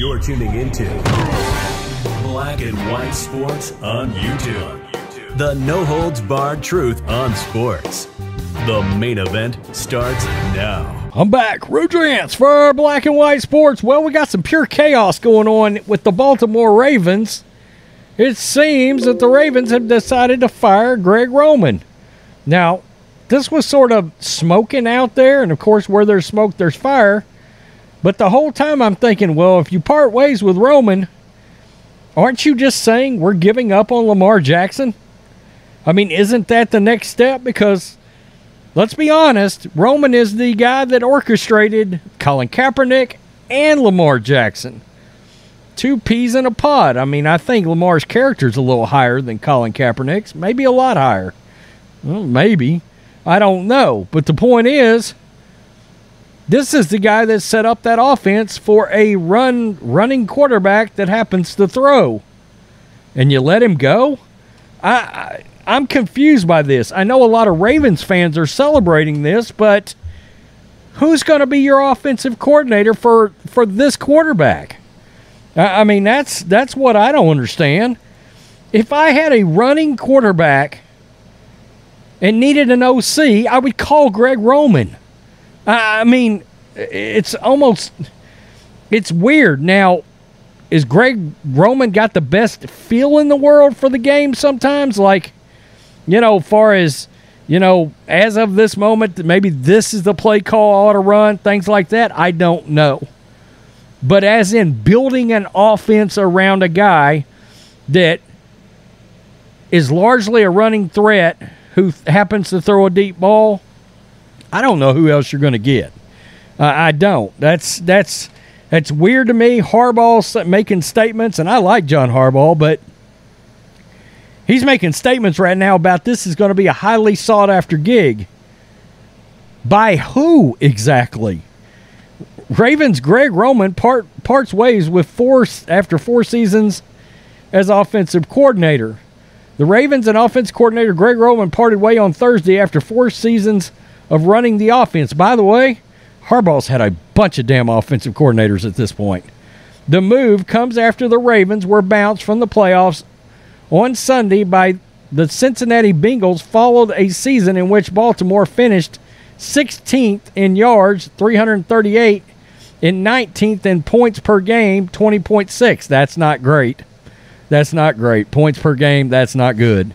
You're tuning into Black and White Sports on YouTube. The no-holds-barred truth on sports. The main event starts now. I'm back. Rudrance for Black and White Sports. Well, we got some pure chaos going on with the Baltimore Ravens. It seems that the Ravens have decided to fire Greg Roman. Now, this was sort of smoking out there, and of course, where there's smoke, there's fire. But the whole time I'm thinking, well, if you part ways with Roman, aren't you just saying we're giving up on Lamar Jackson? I mean, isn't that the next step? Because, let's be honest, Roman is the guy that orchestrated Colin Kaepernick and Lamar Jackson. Two peas in a pod. I mean, I think Lamar's character's a little higher than Colin Kaepernick's. Maybe a lot higher. Well, maybe. I don't know. But the point is, this is the guy that set up that offense for a running quarterback that happens to throw. And you let him go? I'm confused by this. I know a lot of Ravens fans are celebrating this, but who's going to be your offensive coordinator for this quarterback? I mean, that's what I don't understand. If I had a running quarterback and needed an OC, I would call Greg Roman. I mean, it's weird. Now, is Greg Roman got the best feel in the world for the game sometimes? Like, far as, as of this moment, maybe this is the play call I ought to run, things like that. I don't know. But as in building an offense around a guy that is largely a running threat who happens to throw a deep ball, I don't know who else you're going to get. I don't. That's weird to me. Harbaugh's making statements, and I like John Harbaugh, but he's making statements right now about this is going to be a highly sought-after gig. By who exactly? Ravens' Greg Roman parts ways after 4 seasons as offensive coordinator. The Ravens and offense coordinator Greg Roman parted way on Thursday after 4 seasons of running the offense. By the way, Harbaugh's had a bunch of damn offensive coordinators at this point. The move comes after the Ravens were bounced from the playoffs on Sunday by the Cincinnati Bengals, followed a season in which Baltimore finished 16th in yards, 338, and 19th in points per game, 20.6. That's not great. That's not great. Points per game, that's not good.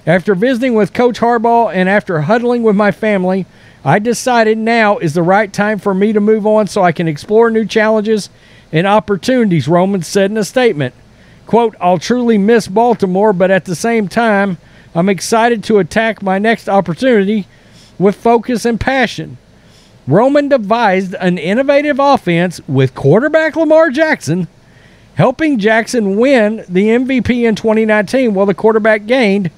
After visiting with Coach Harbaugh and after huddling with my family, I decided now is the right time for me to move on so I can explore new challenges and opportunities, Roman said in a statement. Quote, I'll truly miss Baltimore, but at the same time, I'm excited to attack my next opportunity with focus and passion. Roman devised an innovative offense with quarterback Lamar Jackson, helping Jackson win the MVP in 2019 while the quarterback gained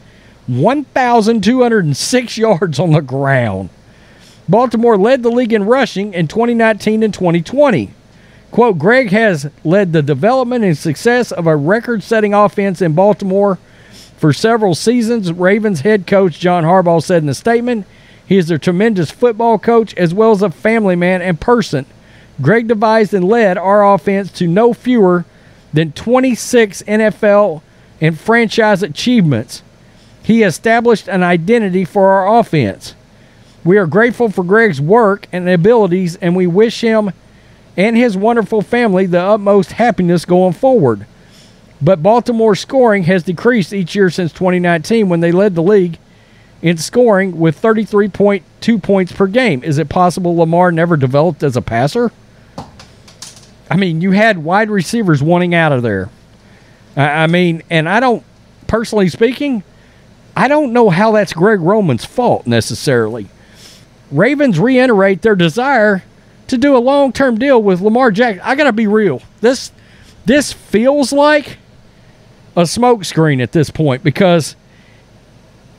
1,206 yards on the ground. Baltimore led the league in rushing in 2019 and 2020. Quote, Greg has led the development and success of a record-setting offense in Baltimore for several seasons, Ravens head coach John Harbaugh said in a statement. He is a tremendous football coach as well as a family man and person. Greg devised and led our offense to no fewer than 26 NFL and franchise achievements. He established an identity for our offense. We are grateful for Greg's work and abilities, and we wish him and his wonderful family the utmost happiness going forward. But Baltimore's scoring has decreased each year since 2019 when they led the league in scoring with 33.2 points per game. Is it possible Lamar never developed as a passer? I mean, you had wide receivers wanting out of there. I mean, and I don't, personally speaking, I don't know how that's Greg Roman's fault necessarily. Ravens reiterate their desire to do a long-term deal with Lamar Jackson. I got to be real. This feels like a smokescreen at this point because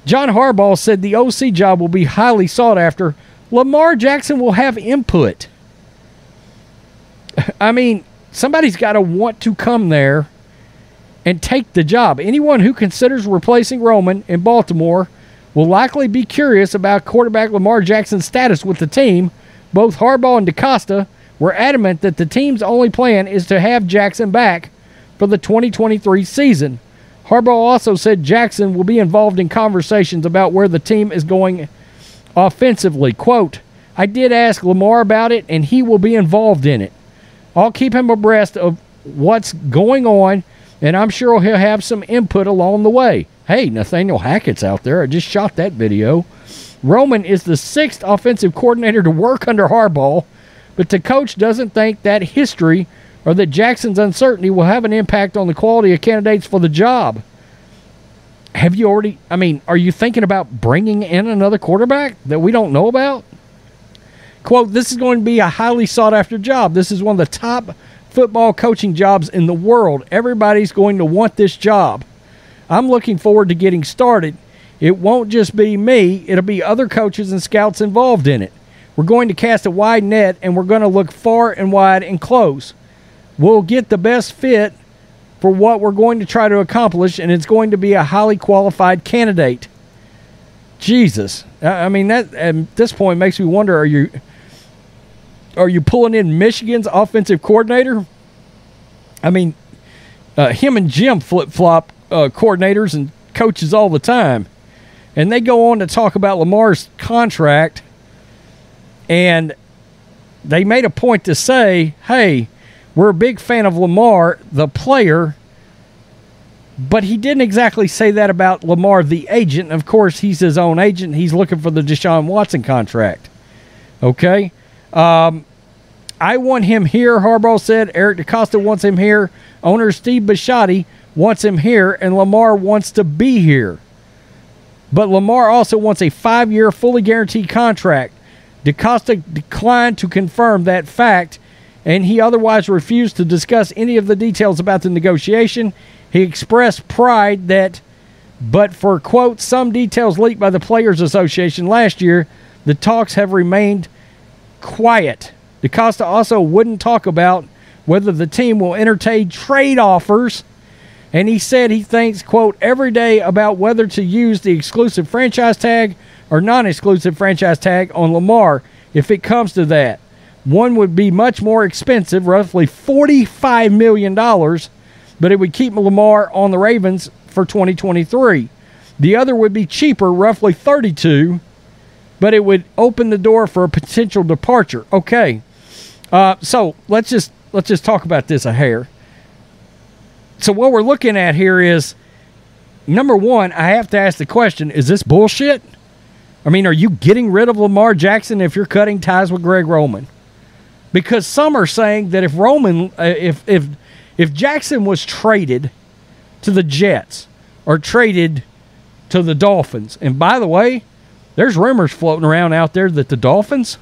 John Harbaugh said the OC job will be highly sought after. Lamar Jackson will have input. I mean, somebody's got to want to come there and take the job. Anyone who considers replacing Roman in Baltimore will likely be curious about quarterback Lamar Jackson's status with the team. Both Harbaugh and DaCosta were adamant that the team's only plan is to have Jackson back for the 2023 season. Harbaugh also said Jackson will be involved in conversations about where the team is going offensively. Quote, I did ask Lamar about it, and he will be involved in it. I'll keep him abreast of what's going on, and I'm sure he'll have some input along the way. Hey, Nathaniel Hackett's out there. I just shot that video. Roman is the 6th offensive coordinator to work under Harbaugh, but the coach doesn't think that history or that Jackson's uncertainty will have an impact on the quality of candidates for the job. Have you already, are you thinking about bringing in another quarterback that we don't know about? Quote, this is going to be a highly sought-after job. This is one of the top football coaching jobs in the world. Everybody's going to want this job. I'm looking forward to getting started. It won't just be me. It'll be other coaches and scouts involved in it. We're going to cast a wide net, and we're going to look far and wide and close. We'll get the best fit for what we're going to try to accomplish, and it's going to be a highly qualified candidate. Jesus. That at this point makes me wonder, are you pulling in Michigan's offensive coordinator? Him and Jim flip-flop coordinators and coaches all the time. And they go on to talk about Lamar's contract, and they made a point to say, hey, we're a big fan of Lamar, the player, but he didn't exactly say that about Lamar, the agent. Of course, he's his own agent. He's looking for the Deshaun Watson contract. Okay? I want him here, Harbaugh said. Eric DeCosta wants him here. Owner Steve Bisciotti wants him here, and Lamar wants to be here. But Lamar also wants a 5-year, fully guaranteed contract. DeCosta declined to confirm that fact, and he otherwise refused to discuss any of the details about the negotiation. He expressed pride that, but for, quote, some details leaked by the Players Association last year, the talks have remained quiet. DeCosta also wouldn't talk about whether the team will entertain trade offers, and he said he thinks, quote, every day about whether to use the exclusive franchise tag or non-exclusive franchise tag on Lamar if it comes to that. One would be much more expensive, roughly $45 million, but it would keep Lamar on the Ravens for 2023. The other would be cheaper, roughly $32, but it would open the door for a potential departure. Okay, so let's just talk about this a hair. So what we're looking at here is, number one, I have to ask the question, is this bullshit? Are you getting rid of Lamar Jackson if you're cutting ties with Greg Roman? Because some are saying that if Roman, if Jackson was traded to the Jets or traded to the Dolphins, and by the way, there's rumors floating around out there that the Dolphins,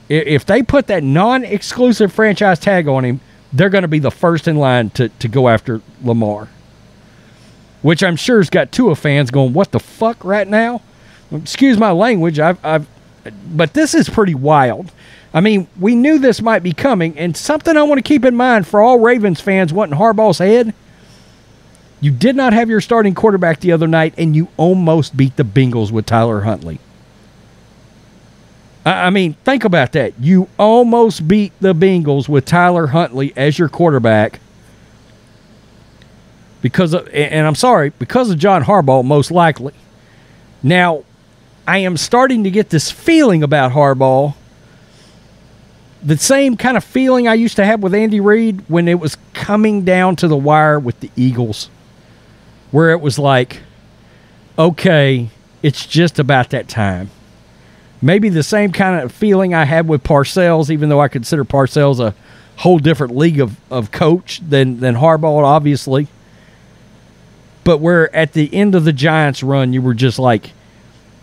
if they put that non-exclusive franchise tag on him, they're going to be the first in line to go after Lamar. Which I'm sure has got Tua fans going, what the fuck right now? Excuse my language, but this is pretty wild. We knew this might be coming, and something I want to keep in mind for all Ravens fans wanting Harbaugh's head, you did not have your starting quarterback the other night, and you almost beat the Bengals with Tyler Huntley. Think about that. You almost beat the Bengals with Tyler Huntley as your quarterback because of John Harbaugh, most likely. Now, I am starting to get this feeling about Harbaugh, the same kind of feeling I used to have with Andy Reid when it was coming down to the wire with the Eagles, where it was like, okay, it's just about that time. Maybe the same kind of feeling I had with Parcells, even though I consider Parcells a whole different league of coach than Harbaugh, obviously. But where at the end of the Giants run, you were just like,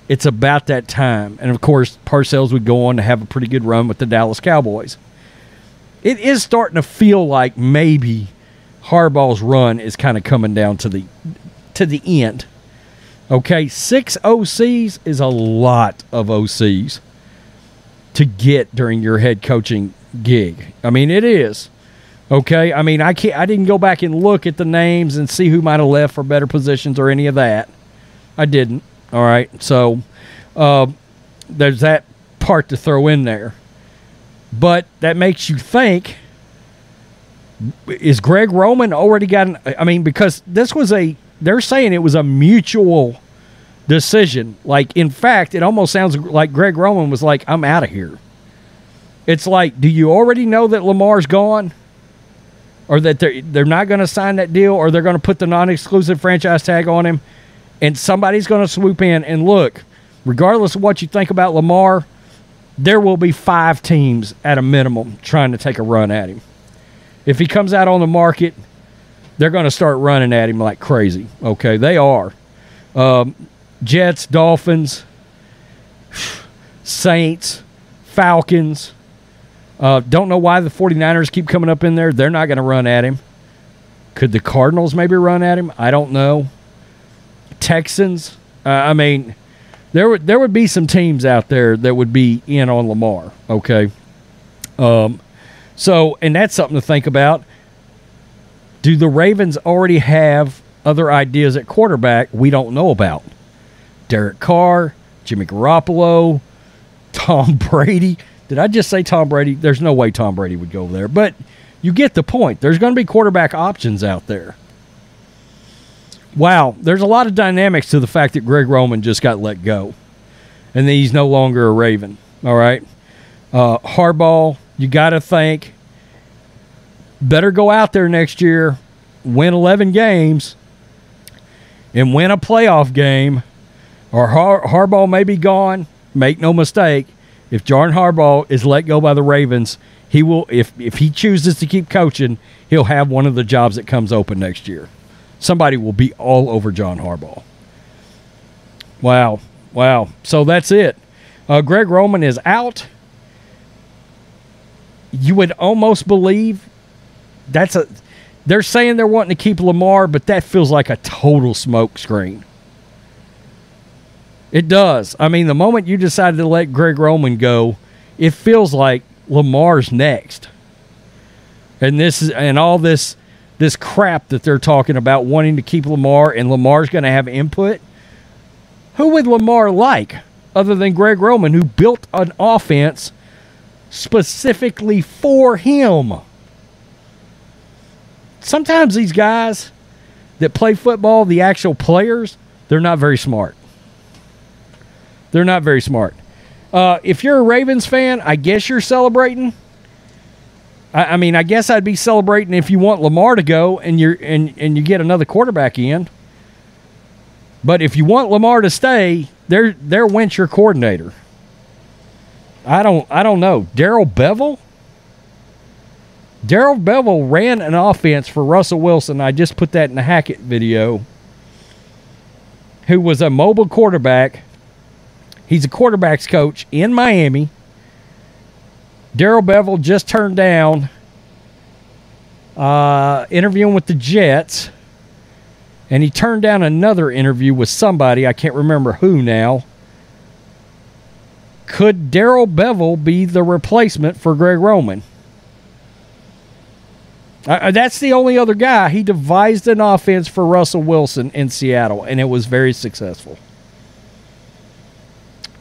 it's about that time. And, of course, Parcells would go on to have a pretty good run with the Dallas Cowboys. It is starting to feel like maybe Harbaugh's run is kind of coming down to the end. Okay, 6 OCs is a lot of OCs to get during your head coaching gig. It is. Okay, I didn't go back and look at the names and see who might have left for better positions or any of that. I didn't. All right, so there's that part to throw in there. But that makes you think, is Greg Roman already got because this was they're saying it was a mutual decision. Like, in fact, it almost sounds like Greg Roman was like, I'm out of here. It's like, do you already know that Lamar's gone? Or that they're not going to sign that deal, or they're going to put the non-exclusive franchise tag on him, and somebody's going to swoop in and look, regardless of what you think about Lamar, there will be 5 teams at a minimum trying to take a run at him. If he comes out on the market, they're going to start running at him like crazy. Okay, they are. Jets, Dolphins, Saints, Falcons. Don't know why the 49ers keep coming up in there. They're not going to run at him. Could the Cardinals maybe run at him? I don't know. Texans. There would be some teams out there that would be in on Lamar. Okay. So, and that's something to think about. Do the Ravens already have other ideas at quarterback we don't know about? Derek Carr, Jimmy Garoppolo, Tom Brady. Did I just say Tom Brady? There's no way Tom Brady would go there. But you get the point. There's going to be quarterback options out there. Wow, there's a lot of dynamics to the fact that Greg Roman just got let go. And that he's no longer a Raven. All right? Harbaugh, you got to think, better go out there next year, win 11 games, and win a playoff game, or Harbaugh may be gone. Make no mistake, if John Harbaugh is let go by the Ravens, he will. If he chooses to keep coaching, he'll have one of the jobs that comes open next year. Somebody will be all over John Harbaugh. Wow. So that's it. Greg Roman is out. You would almost believe they're saying they're wanting to keep Lamar, but that feels like a total smoke screen. It does. The moment you decided to let Greg Roman go, it feels like Lamar's next. And all this crap that they're talking about wanting to keep Lamar, and Lamar's going to have input. Who would Lamar like other than Greg Roman, who built an offense specifically for him? Sometimes these guys that play football, the actual players, they're not very smart. They're not very smart. If you're a Ravens fan, I guess you're celebrating. I guess I'd be celebrating if you want Lamar to go and you get another quarterback in. But if you want Lamar to stay, they're Wentz your coordinator. I don't know. Darrell Bevell? Darrell Bevell ran an offense for Russell Wilson. I just put that in the Hackett video. Who was a mobile quarterback. He's a quarterback's coach in Miami. Darrell Bevell just turned down interviewing with the Jets. And he turned down another interview with somebody. I can't remember who now. Could Darrell Bevell be the replacement for Greg Roman? That's the only other guy. He devised an offense for Russell Wilson in Seattle, and it was very successful.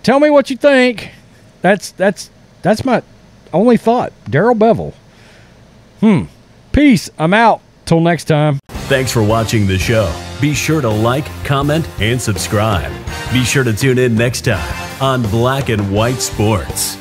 Tell me what you think. That's my only thought. Darrell Bevell. Peace. I'm out. Till next time. Thanks for watching the show. Be sure to like, comment, and subscribe. Be sure to tune in next time on Black and White Sports.